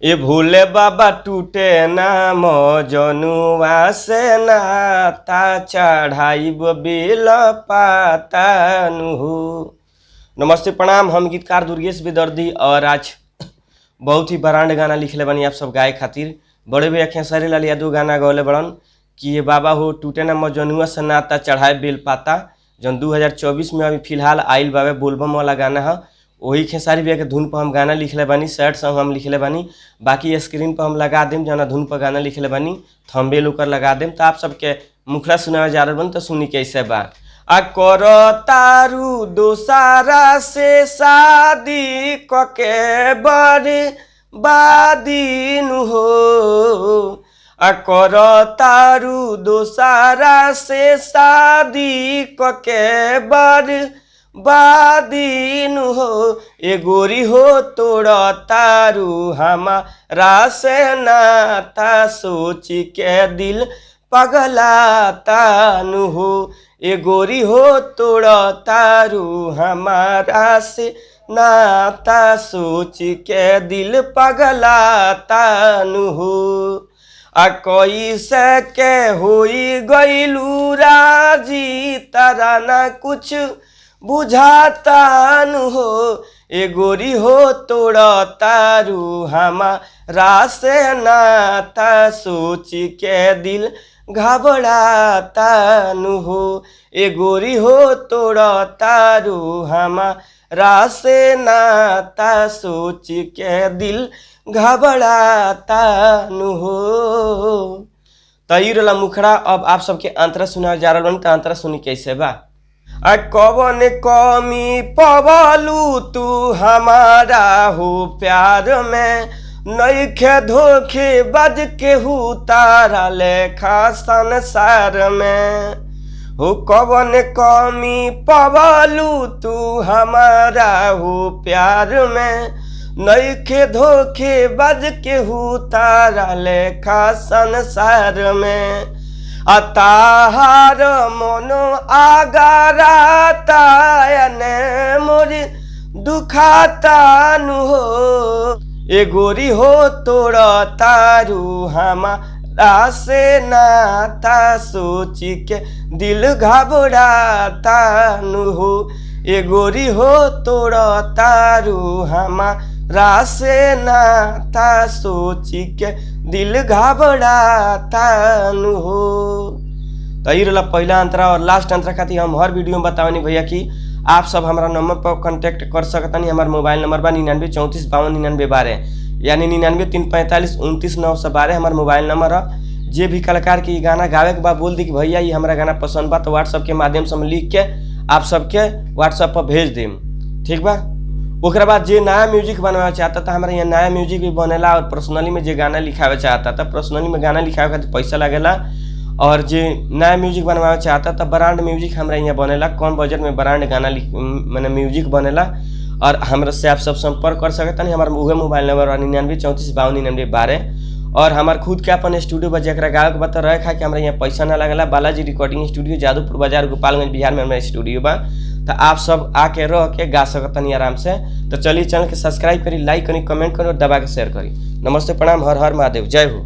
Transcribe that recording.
ए भोले बाबा टूटे ना मजनुआ से नाता चढ़ाइब बेल पाता नुहु। नमस्ते प्रणाम, हम गीतकार दुर्गेश बेदर्दी और आज बहुत ही ब्रांड गाना लिखले बनी आप सब गाए खातिर। बड़े भैया खेसारी लाल यादव गाना गौले बड़न कि ये बाबा हो टूटे ना मजनुआ से नाता चढ़ाए बेल पाता, जौन 2024 में अभी फिलहाल आइल बाबे बोलबम वाला गाना है। वही खेसारी भैया के धुन पर हम गाना लिखले बानी, सैड सॉन्ग हम लिखले बानी। बाकी स्क्रीन पर हम लगा देम जना धुन पर गाना लिखले बानी, थंबनेल ओकर लगा देम। तो आप सबके मुखड़ा सुनावे जा रहल बन, तो सुनी कैसे बा। आ करो तारू दोसारा से शादी कके बर्बादीन हो। आ करो तारू दोसारा से शादी कके बर्बादीन हो। ए गोरी हो तोड़ तारू हमारा से नाता, सोच के दिल पगलाता नु हो। ए गोरी हो तोड़ तारू हमारा से नाता, सोच के दिल पगलाता नु हो। आ कैसे के होई गईलू राजी, तारा ना कुछ बुझाता नु हो। ए गोरी हो तोड़ तारू हमारा से नाता, सोच के दिल घबराता नु हो। ए गोरी हो तोड़ तारू हमारा से नाता, सोच के दिल घबराता नु हो। तैरला मुखड़ा। अब आप सबके अंतरा सुना जा रहा, तो अंतरा सुनी कैसे बा। आ कवन कमी पवलू तू हमारा हो प्यार में, नइखे धोखे बज के हु तारा लेखा संसार में हो। कवन कमी पवलू तू हमारा हो प्यार में, नइखे धोखे बज के हु तारा लेखा संसार में। अताहार मनो आगाराता ने मोरी दुखाता नु हो। ए गोरी हो तोड़ तारू हमारा से नाता, सोच के दिल घबराता नु हो। ए गोरी हो तोड़ तारू हमारा से नाता, सोच के दिल घबराता नु हो। तो ये रहा पहला अंतरा। और लास्ट अंतरा खातिर हम हर वीडियो में बतावनी भैया कि आप सब हमारा नंबर पर कांटेक्ट कर सकतनी। हमारा मोबाइल नंबर बा 99 34 52 99 12, यानी 99 345 29 912 हमारा मोबाइल नंबर है। जे भी कलाकार के गाना गावे के बाद बोल दी कि भैया ये हमारा गाना पसंद बा, तो व्हाट्सअप के माध्यम से हम लिख के आप सबके व्हाट्सअप पर भेज देम, ठीक बा। ओकरा बाद जे नया म्यूजिक बनवाना चाहता था, हमारे यहाँ नया म्यूजिक भी बनेला। और पर्सनली में जे गाना लिखावे चाहता था, पर्सनली में गाना लिखावे खातिर पैसा लगेला। और जे नया म्यूजिक बनवाना चाहता था, ब्रांड म्यूजिक हमारे यहाँ बनेला, कम बजट में ब्रांड गाना मैंने म्यूजिक बनेला। और हमरा से आप सब संपर्क कर सकते हैं। हमारा उहे मोबाइल नंबर 99 34 52 99 12। और हमारे खुद के अपन स्टूडियो बा, जरा गाँव के बता रहे खा कि हमारे यहाँ पैसा ना लगेला। बालाजी रिकॉर्डिंग स्टूडियो, जादूपुर बाजार, गोपालगंज, बिहार में हमारा स्टूडियो बा। तो आप सब आके रह के गा सकतनी आराम से। तो चलिए चैनल के सब्सक्राइब करी, लाइक करी, कमेंट करी और दबा के शेयर करी। नमस्ते प्रणाम, हर हर महादेव, जय हो।